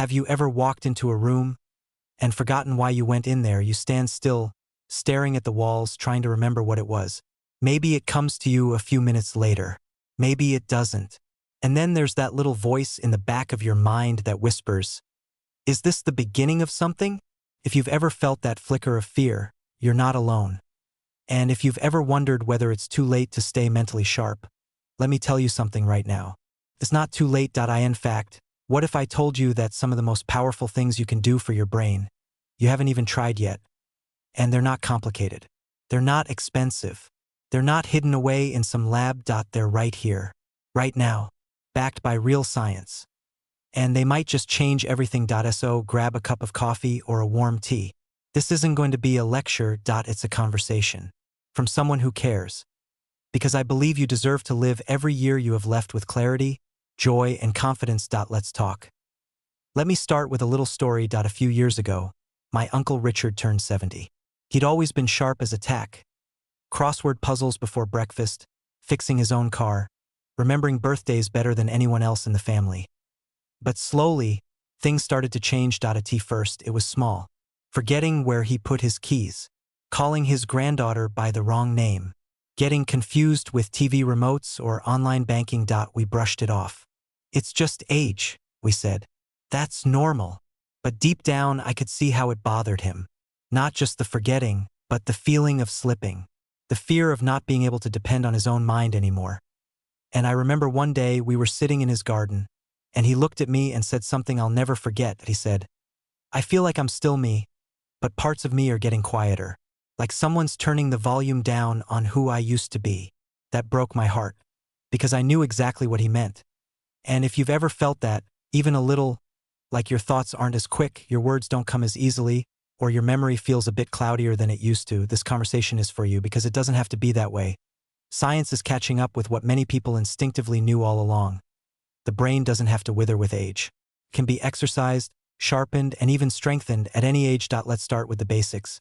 Have you ever walked into a room and forgotten why you went in there? You stand still, staring at the walls, trying to remember what it was. Maybe it comes to you a few minutes later. Maybe it doesn't. And then there's that little voice in the back of your mind that whispers, "Is this the beginning of something?" If you've ever felt that flicker of fear, you're not alone. And if you've ever wondered whether it's too late to stay mentally sharp, let me tell you something right now. It's not too late. In fact, what if I told you that some of the most powerful things you can do for your brain, you haven't even tried yet? And they're not complicated. They're not expensive. They're not hidden away in some lab. They're right here, right now, backed by real science. And they might just change everything. So grab a cup of coffee or a warm tea. This isn't going to be a lecture. It's a conversation from someone who cares. Because I believe you deserve to live every year you have left with clarity, joy, and confidence. Let's talk. Let me start with a little story. A few years ago, my Uncle Richard turned 70. He'd always been sharp as a tack. Crossword puzzles before breakfast, fixing his own car, remembering birthdays better than anyone else in the family. But slowly, things started to change. At first, it was small. Forgetting where he put his keys, calling his granddaughter by the wrong name, getting confused with TV remotes or online banking. We brushed it off. It's just age, we said. That's normal. But deep down, I could see how it bothered him. Not just the forgetting, but the feeling of slipping. The fear of not being able to depend on his own mind anymore. And I remember one day we were sitting in his garden, and he looked at me and said something I'll never forget. He said, "I feel like I'm still me, but parts of me are getting quieter. Like someone's turning the volume down on who I used to be." That broke my heart, because I knew exactly what he meant. And if you've ever felt that, even a little, like your thoughts aren't as quick, your words don't come as easily, or your memory feels a bit cloudier than it used to, this conversation is for you, because it doesn't have to be that way. Science is catching up with what many people instinctively knew all along. The brain doesn't have to wither with age. It can be exercised, sharpened, and even strengthened at any age. Let's start with the basics.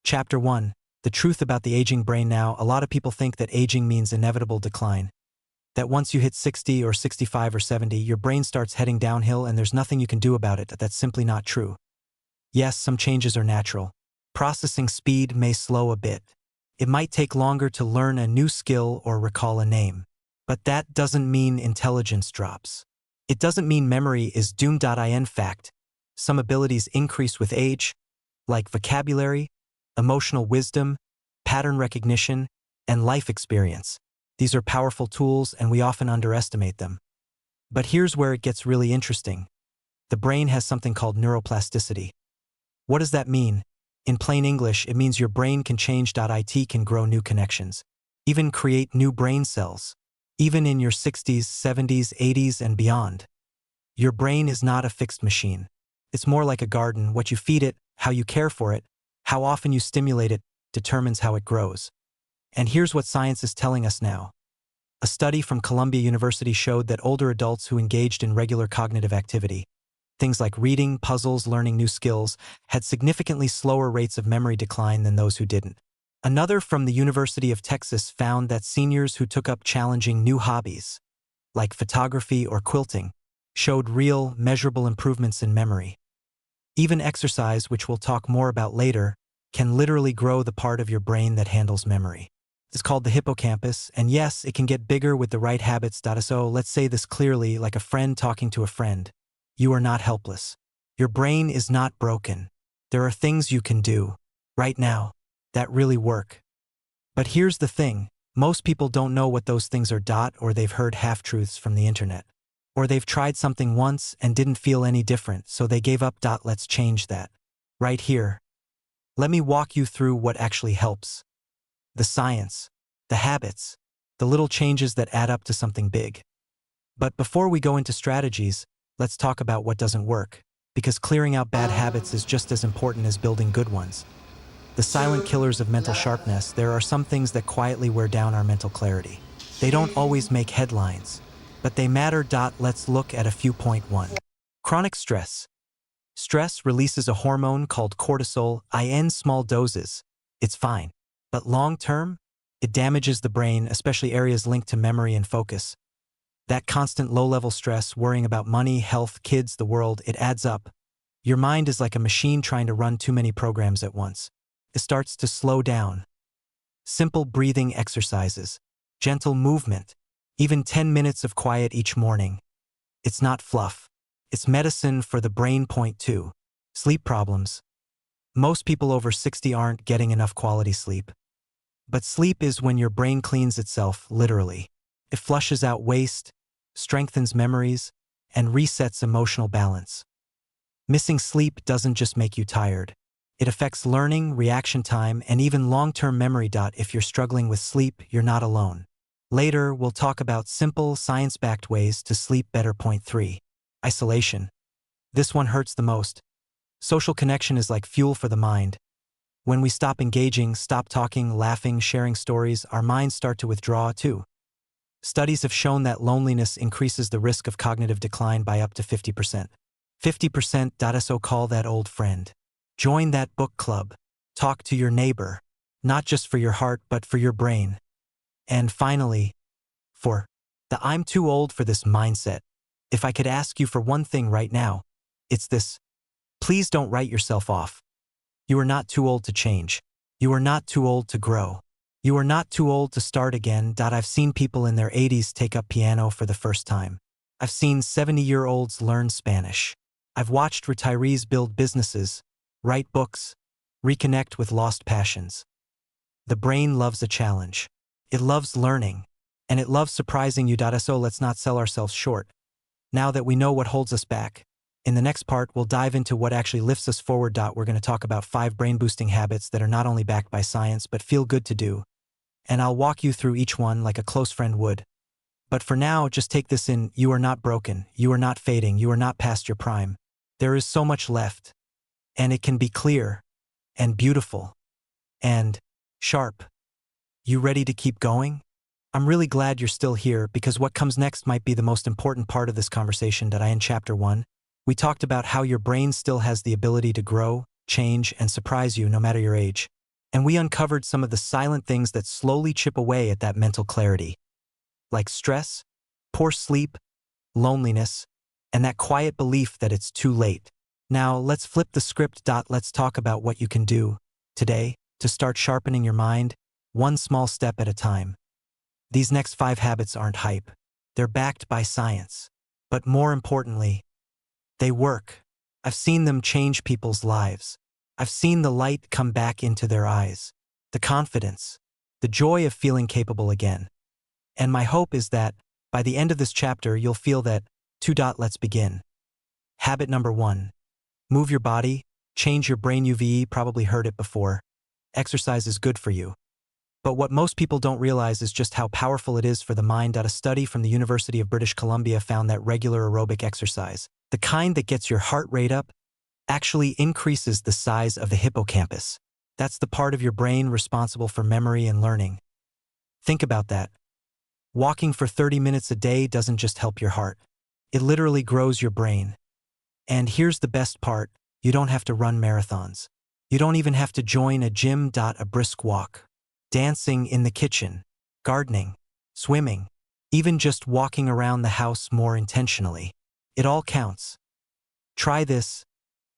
Chapter 1. The truth about the aging brain. Now, a lot of people think that aging means inevitable decline. That once you hit 60 or 65 or 70, your brain starts heading downhill and there's nothing you can do about it. That's simply not true. Yes, some changes are natural. Processing speed may slow a bit. It might take longer to learn a new skill or recall a name. But that doesn't mean intelligence drops. It doesn't mean memory is doomed. In fact, some abilities increase with age, like vocabulary, emotional wisdom, pattern recognition, and life experience. These are powerful tools and we often underestimate them. But here's where it gets really interesting. The brain has something called neuroplasticity. What does that mean? In plain English, it means your brain can change. It can grow new connections, even create new brain cells, even in your 60s, 70s, 80s, and beyond. Your brain is not a fixed machine. It's more like a garden. What you feed it, how you care for it, how often you stimulate it, determines how it grows. And here's what science is telling us now. A study from Columbia University showed that older adults who engaged in regular cognitive activity, things like reading, puzzles, learning new skills, had significantly slower rates of memory decline than those who didn't. Another from the University of Texas found that seniors who took up challenging new hobbies, like photography or quilting, showed real, measurable improvements in memory. Even exercise, which we'll talk more about later, can literally grow the part of your brain that handles memory. It's called the hippocampus, and yes, it can get bigger with the right habits. So let's say this clearly, like a friend talking to a friend. You are not helpless. Your brain is not broken. There are things you can do, right now, that really work. But here's the thing, most people don't know what those things are. Or they've heard half-truths from the internet. Or they've tried something once and didn't feel any different, so they gave up. Let's change that. Right here. Let me walk you through what actually helps. The science, the habits, the little changes that add up to something big. But before we go into strategies, let's talk about what doesn't work, because clearing out bad habits is just as important as building good ones. The silent killers of mental sharpness. There are some things that quietly wear down our mental clarity. They don't always make headlines, but they matter. Let's look at a few. Point 1. Chronic stress. Stress releases a hormone called cortisol. In small doses, it's fine. But long term, it damages the brain, especially areas linked to memory and focus. That constant low-level stress, worrying about money, health, kids, the world, it adds up. Your mind is like a machine trying to run too many programs at once. It starts to slow down. Simple breathing exercises, gentle movement, even 10 minutes of quiet each morning. It's not fluff. It's medicine for the brain. Point 2. Sleep problems. Most people over 60 aren't getting enough quality sleep. But sleep is when your brain cleans itself, literally. It flushes out waste, strengthens memories, and resets emotional balance. Missing sleep doesn't just make you tired. It affects learning, reaction time, and even long-term memory. If you're struggling with sleep, you're not alone. Later, we'll talk about simple, science-backed ways to sleep better. Point 3. Isolation. This one hurts the most. Social connection is like fuel for the mind. When we stop engaging, stop talking, laughing, sharing stories, our minds start to withdraw too. Studies have shown that loneliness increases the risk of cognitive decline by up to 50%. 50%. So call that old friend. Join that book club. Talk to your neighbor. Not just for your heart, but for your brain. And finally, for the I'm too old for this mindset. If I could ask you for one thing right now, it's this. Please don't write yourself off. You are not too old to change. You are not too old to grow. You are not too old to start again. I've seen people in their 80s take up piano for the first time. I've seen 70-year-olds learn Spanish. I've watched retirees build businesses, write books, reconnect with lost passions. The brain loves a challenge. It loves learning, and it loves surprising you. So let's not sell ourselves short. Now that we know what holds us back, in the next part, we'll dive into what actually lifts us forward. We're going to talk about 5 brain-boosting habits that are not only backed by science, but feel good to do. And I'll walk you through each one like a close friend would. But for now, just take this in. You are not broken. You are not fading. You are not past your prime. There is so much left. And it can be clear, and beautiful, and sharp. You ready to keep going? I'm really glad you're still here, because what comes next might be the most important part of this conversation. In Chapter 1, we talked about how your brain still has the ability to grow, change, and surprise you no matter your age. And we uncovered some of the silent things that slowly chip away at that mental clarity. Like stress, poor sleep, loneliness, and that quiet belief that it's too late. Now, let's flip the script. Let's talk about what you can do today to start sharpening your mind, one small step at a time. These next 5 habits aren't hype. They're backed by science. But more importantly, they work. I've seen them change people's lives. I've seen the light come back into their eyes, the confidence, the joy of feeling capable again. And my hope is that, by the end of this chapter, you'll feel that. 2. Let's begin. Habit number 1. Move your body, change your brain. You've probably heard it before. Exercise is good for you. But what most people don't realize is just how powerful it is for the mind. A study from the University of British Columbia found that regular aerobic exercise, the kind that gets your heart rate up, actually increases the size of the hippocampus. That's the part of your brain responsible for memory and learning. Think about that. Walking for 30 minutes a day doesn't just help your heart. It literally grows your brain. And here's the best part. You don't have to run marathons. You don't even have to join a gym. A brisk walk, dancing in the kitchen, gardening, swimming, even just walking around the house more intentionally. It all counts. Try this.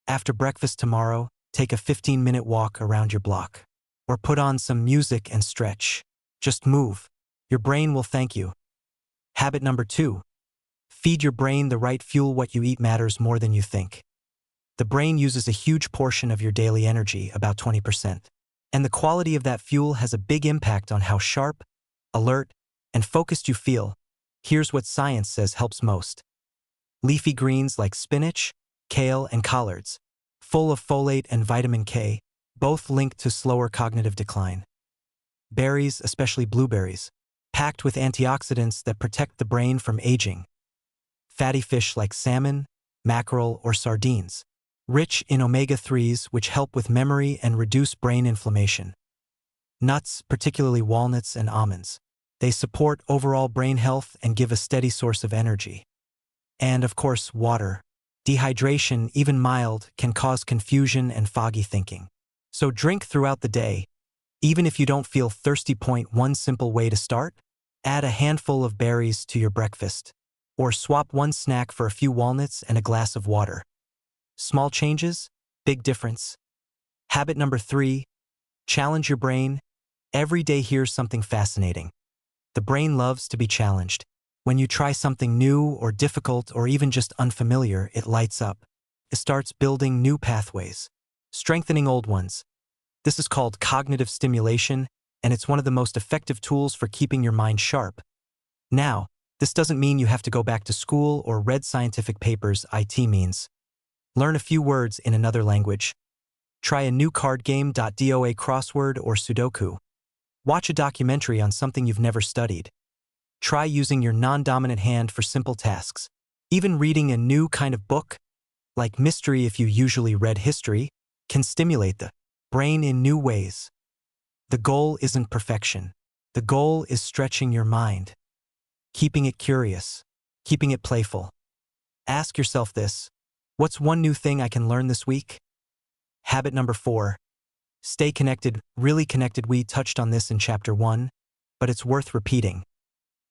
After breakfast tomorrow, take a 15-minute walk around your block. Or put on some music and stretch. Just move. Your brain will thank you. Habit number 2. Feed your brain the right fuel. What you eat matters more than you think. The brain uses a huge portion of your daily energy, about 20%. And the quality of that fuel has a big impact on how sharp, alert, and focused you feel. Here's what science says helps most. Leafy greens like spinach, kale, and collards, full of folate and vitamin K, both linked to slower cognitive decline. Berries, especially blueberries, packed with antioxidants that protect the brain from aging. Fatty fish like salmon, mackerel, or sardines, rich in omega-3s which help with memory and reduce brain inflammation. Nuts, particularly walnuts and almonds, they support overall brain health and give a steady source of energy. And of course, water. Dehydration, even mild, can cause confusion and foggy thinking. So drink throughout the day, even if you don't feel thirsty. One simple way to start: add a handful of berries to your breakfast. Or swap one snack for a few walnuts and a glass of water. Small changes, big difference. Habit number 3, challenge your brain. Every day here's something fascinating. The brain loves to be challenged. When you try something new or difficult or even just unfamiliar, it lights up. It starts building new pathways, strengthening old ones. This is called cognitive stimulation, and it's one of the most effective tools for keeping your mind sharp. Now, this doesn't mean you have to go back to school or read scientific papers. It means learn a few words in another language. Try a new card game. DOA crossword or Sudoku. Watch a documentary on something you've never studied. Try using your non-dominant hand for simple tasks. Even reading a new kind of book, like mystery if you usually read history, can stimulate the brain in new ways. The goal isn't perfection. The goal is stretching your mind, keeping it curious, keeping it playful. Ask yourself this: what's one new thing I can learn this week? Habit number 4, stay connected, really connected. We touched on this in chapter 1, but it's worth repeating.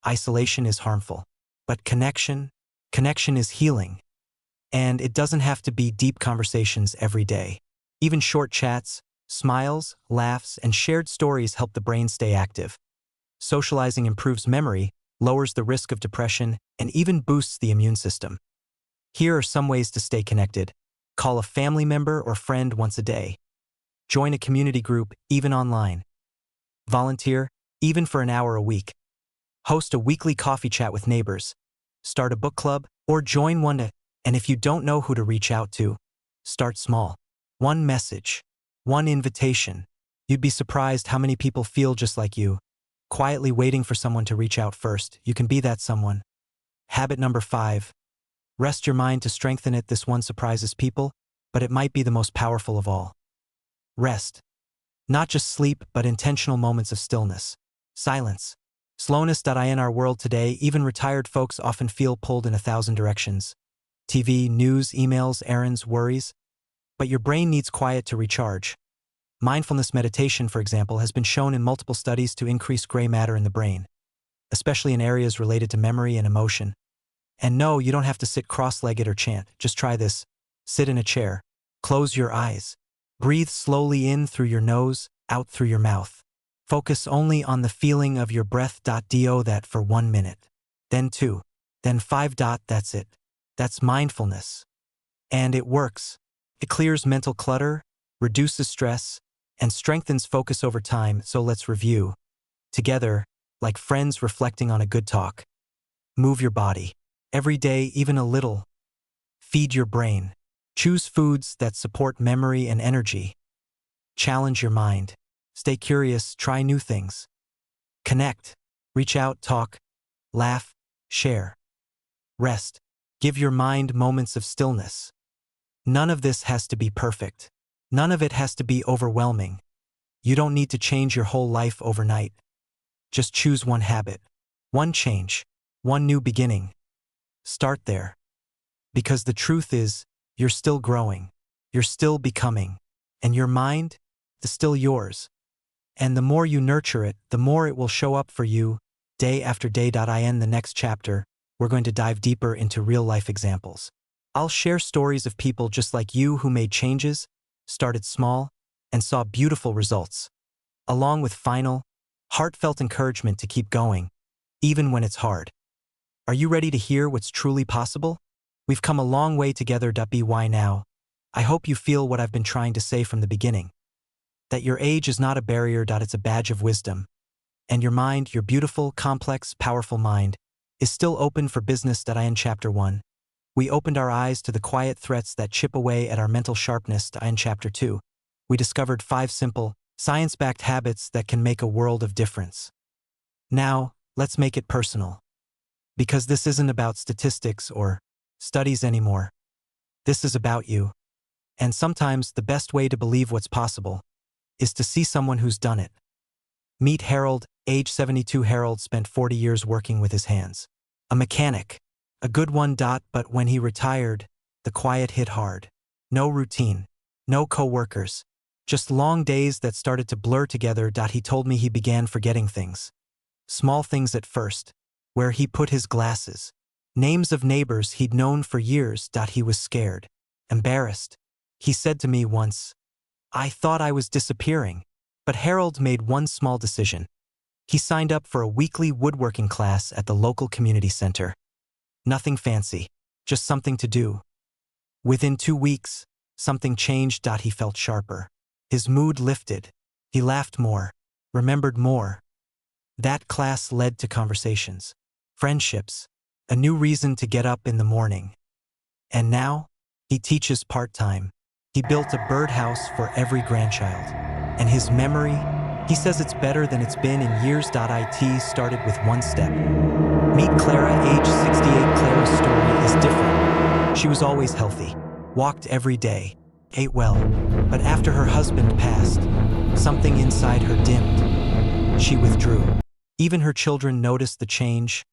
Isolation is harmful, but connection is healing. And it doesn't have to be deep conversations every day. Even short chats, smiles, laughs, and shared stories help the brain stay active. Socializing improves memory, lowers the risk of depression, and even boosts the immune system. Here are some ways to stay connected. Call a family member or friend once a day. Join a community group, even online. Volunteer, even for an hour a week. Host a weekly coffee chat with neighbors. Start a book club, or join one. And if you don't know who to reach out to, start small. One message, one invitation. You'd be surprised how many people feel just like you, quietly waiting for someone to reach out first. You can be that someone. Habit number 5, rest your mind to strengthen it. This one surprises people, but it might be the most powerful of all. Rest. Not just sleep, but intentional moments of stillness. Silence. Slowness. In our world today, even retired folks often feel pulled in 1,000 directions. TV, news, emails, errands, worries. But your brain needs quiet to recharge. Mindfulness meditation, for example, has been shown in multiple studies to increase gray matter in the brain, especially in areas related to memory and emotion. And no, you don't have to sit cross-legged or chant. Just try this. Sit in a chair. Close your eyes. Breathe slowly in through your nose, out through your mouth. Focus only on the feeling of your breath. Do that for 1 minute. Then 2. Then 5. That's it. That's mindfulness. And it works. It clears mental clutter, reduces stress, and strengthens focus over time. So let's review. Together, like friends reflecting on a good talk. Move your body. Every day, even a little. Feed your brain. Choose foods that support memory and energy. Challenge your mind. Stay curious, try new things. Connect. Reach out, talk, laugh, share. Rest. Give your mind moments of stillness. None of this has to be perfect. None of it has to be overwhelming. You don't need to change your whole life overnight. Just choose one habit, one change, one new beginning. Start there. Because the truth is, you're still growing, you're still becoming, and your mind is still yours. And the more you nurture it, the more it will show up for you, day after day. In the next chapter, we're going to dive deeper into real-life examples. I'll share stories of people just like you who made changes, started small, and saw beautiful results, along with final, heartfelt encouragement to keep going, even when it's hard. Are you ready to hear what's truly possible? We've come a long way together. By now, I hope you feel what I've been trying to say from the beginning. That your age is not a barrier. It's a badge of wisdom. And your mind, your beautiful, complex, powerful mind, is still open for business. In chapter 1, we opened our eyes to the quiet threats that chip away at our mental sharpness. In chapter 2, we discovered 5 simple, science-backed habits that can make a world of difference. Now, let's make it personal. Because this isn't about statistics or studies anymore. This is about you. And sometimes the best way to believe what's possible is to see someone who's done it. Meet Harold, age 72. Harold spent 40 years working with his hands. A mechanic. A good one. But when he retired, the quiet hit hard. No routine. No co-workers. Just long days that started to blur together. He told me he began forgetting things. Small things at first. Where he put his glasses. Names of neighbors he'd known for years. He was scared, embarrassed. He said to me once, "I thought I was disappearing." But Harold made one small decision. He signed up for a weekly woodworking class at the local community center. Nothing fancy, just something to do. Within 2 weeks, something changed. He felt sharper. His mood lifted. He laughed more, remembered more. That class led to conversations, friendships, a new reason to get up in the morning. And now, he teaches part-time. He built a birdhouse for every grandchild. And his memory, he says it's better than it's been in years. It started with one step. Meet Clara, age 68. Clara's story is different. She was always healthy, walked every day, ate well. But after her husband passed, something inside her dimmed. She withdrew. Even her children noticed the change: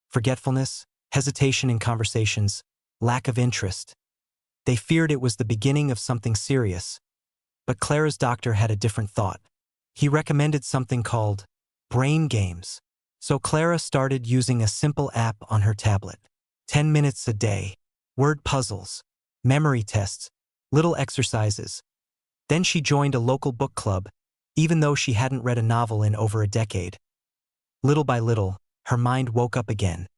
forgetfulness, hesitation in conversations, lack of interest. They feared it was the beginning of something serious. But Clara's doctor had a different thought. He recommended something called brain games. So Clara started using a simple app on her tablet. 10 minutes a day, word puzzles, memory tests, little exercises. Then she joined a local book club, even though she hadn't read a novel in over a decade. Little by little, her mind woke up again.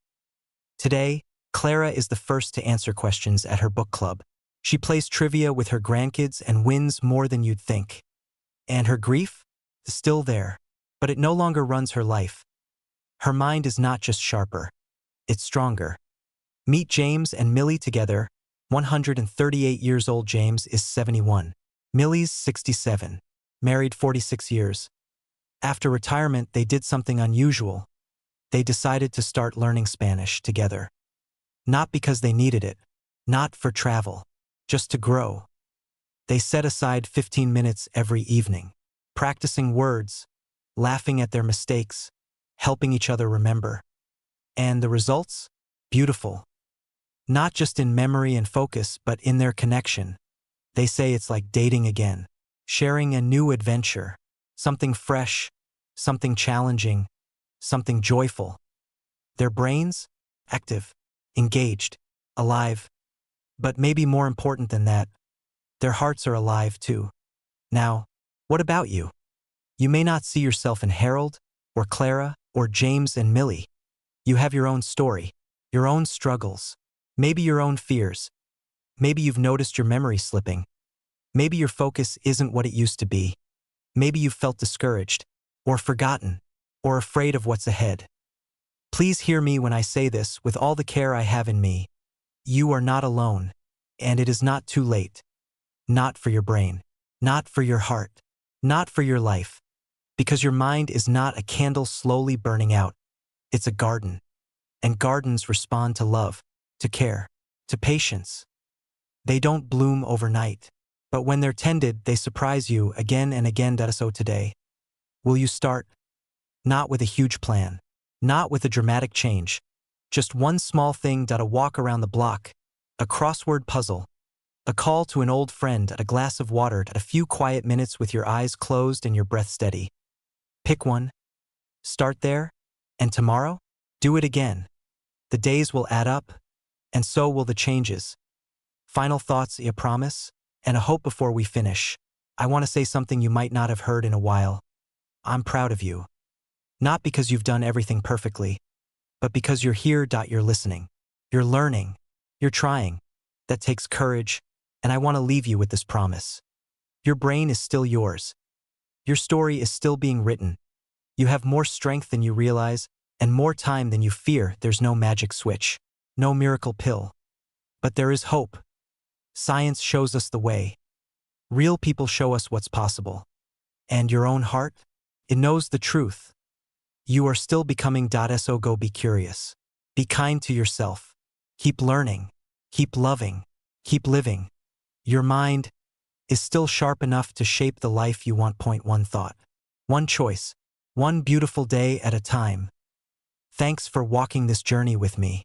Today, Clara is the first to answer questions at her book club. She plays trivia with her grandkids and wins more than you'd think. And her grief is still there, but it no longer runs her life. Her mind is not just sharper, it's stronger. Meet James and Millie together. 138 years old. James is 71. Millie's 67. Married 46 years. After retirement, they did something unusual. They decided to start learning Spanish together. Not because they needed it, not for travel, just to grow. They set aside 15 minutes every evening, practicing words, laughing at their mistakes, helping each other remember. And the results? Beautiful. Not just in memory and focus, but in their connection. They say it's like dating again, sharing a new adventure, something fresh, something challenging, something joyful. Their brains? Active, engaged, alive. But maybe more important than that, their hearts are alive too. Now, what about you? You may not see yourself in Harold, or Clara, or James and Millie. You have your own story, your own struggles, maybe your own fears. Maybe you've noticed your memory slipping. Maybe your focus isn't what it used to be. Maybe you've felt discouraged, or forgotten, or afraid of what's ahead. Please hear me when I say this with all the care I have in me. You are not alone, and it is not too late. Not for your brain, not for your heart, not for your life. Because your mind is not a candle slowly burning out. It's a garden. And gardens respond to love, to care, to patience. They don't bloom overnight, but when they're tended, they surprise you again and again. So today, will you start? Not with a huge plan, not with a dramatic change, just one small thing. A walk around the block, a crossword puzzle, a call to an old friend, a glass of water, a few quiet minutes with your eyes closed and your breath steady. Pick one, start there, and tomorrow, do it again. The days will add up, and so will the changes. Final thoughts, a promise, and a hope before we finish. I want to say something you might not have heard in a while. I'm proud of you. Not because you've done everything perfectly, but because you're here. You're listening. You're learning. You're trying. That takes courage, and I want to leave you with this promise. Your brain is still yours. Your story is still being written. You have more strength than you realize, and more time than you fear. There's no magic switch, no miracle pill. But there is hope. Science shows us the way. Real people show us what's possible. And your own heart? It knows the truth. You are still becoming. So go be curious. Be kind to yourself. Keep learning. Keep loving. Keep living. Your mind is still sharp enough to shape the life you want. One thought. One choice. One beautiful day at a time. Thanks for walking this journey with me.